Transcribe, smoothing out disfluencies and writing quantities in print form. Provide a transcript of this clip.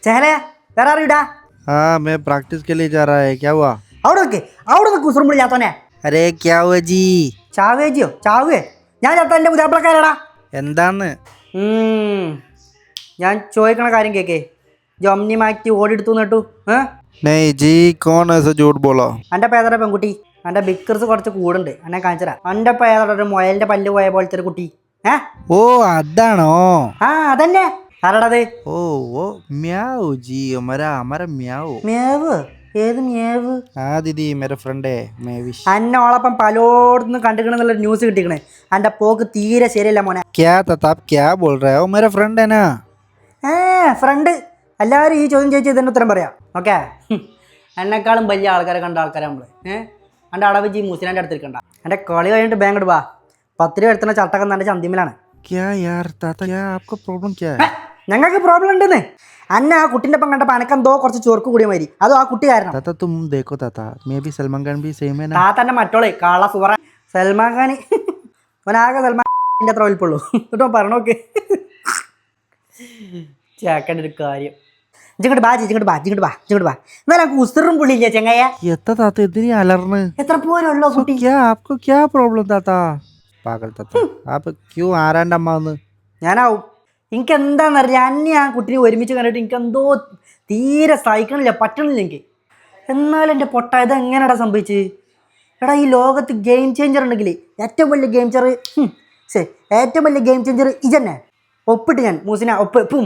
चहले വേറെ അറിയടാ हाँ मैं प्रैक्टिस के लिए जा रहा है क्या हुआ അവിടെ നിൽക്ക് കുസറും വിളിയാത്തോനെ अरे क्या हुआ जी ചാവേജിയോ ചാവേ ഞാൻ ചത്ത എൻ്റെ പുതിയാപ്പിളക്കാരടാ എന്താന്ന് ഞാൻ ചോദിക്കണ കാര്യം കേക്കേ ജൊമ്നി മാറ്റി ഓടിയെടുത്തു കേട്ടു नहीं जी कौन ऐसा झूठ बोला എൻ്റെ പേതറ പെൺകുട്ടി എൻ്റെ ബിക്കർസ് കുറച്ച് കൂടുണ്ട് എന്നെ കാണിച്ചരാ എൻ്റെ പേതറ ഒരു മുയലിൻ്റെ പല്ല് പോയ പോലത്തെ ഒരു കുട്ടി ഓ അതാണോ ആ അതന്നെ ആരാടത് ഓ ഓ म्याऊ जी हमारा हमारा म्याऊ മേവ് ഏത് മേവ് हाँ दीदी मेरा फ्रेंड है मैं विश അന്നോളപ്പം പലോടത്തുനിന്ന് കണ്ടിക്കണെന്നുള്ള ന്യൂസ് കിട്ടിക്കണേ എൻ്റെ പോക്ക് തീരെ ശരിയല്ല മോനെ क्या था आप क्या बोल रहे हो मेरा फ्रेंड है ना ഫ്രണ്ട് എല്ലാവരും ഈ ചോദ്യം ചോദിച്ചാൽ ഇതിൻ്റെ ഉത്തരം പറയാം ഓക്കെ എന്നെക്കാളും വലിയ ആൾക്കാരെ കണ്ട ആൾക്കാരെ നമ്മൾ എൻ്റെ അടവ് ജി മൂസിനാൻ്റെ അടുത്തിരിക്കണ്ട എൻ്റെ കളി കഴിഞ്ഞിട്ട് ബാങ്ക് ഇടുവാ 10 രൂപ എടുത്തുന്ന ചട്ടക്കം എൻ്റെ ചന്തിമിലാണ് क्या यार ताता क्या आपका प्रॉब्लम क्या है ഞങ്ങൾക്ക് പ്രോബ്ലം ഉണ്ടെന്ന് അന്ന ആ കുട്ടിൻ്റെ ഒപ്പം കണ്ടപ്പോൾ അനക്കെന്തോ കുറച്ച് ചൊർക്ക് കൂടിയ മാതിരി അതോ ആ കുട്ടി കാരണം ताता तुम देखो ताता मैं भी सलमान खान भी सेम है ना താത്തൻ്റെ മറ്റോളെ കാള സുവറ സൽമാൻ ഖാൻ അവനാകെ സൽമാൻ അത്ര വലിപ്പുള്ളൂ കേട്ടോ പറഞ്ഞോക്കെ ചേക്കൻ്റെ ഒരു കാര്യം ഇങ്ങോട്ട് ബാ എന്നാലും നമുക്ക് ഉസറും പുള്ളിയില്ല ചെങ്ങയ്യ എത്ര താത്ത ഇത്തിരി അലർന്ന് എത്ര പോലുള്ളോ കുട്ടി क्या आपको क्या प्रॉब्लम ताता पागल ताता आप क्यों ആരാണ്ടമ്മ ഞാനാവും എനിക്ക് എന്താണെന്നറിയില്ല അന്നെ ആ കുട്ടിനെ ഒരുമിച്ച് കണ്ടിട്ട് എനിക്കെന്തോ തീരെ സഹിക്കണില്ല പറ്റണില്ല എനിക്ക് എന്നാലും എൻ്റെ പൊട്ട ഇത് എങ്ങനെയാടാ സംഭവിച്ച് എടാ ഈ ലോകത്ത് ഗെയിം ചേഞ്ചർ ഉണ്ടെങ്കിൽ ഏറ്റവും വലിയ ഗെയിം ചേഞ്ചർ ഇജന്നെ ഒപ്പിട്ട് ഞാൻ മൂസിന ഒപ്പ്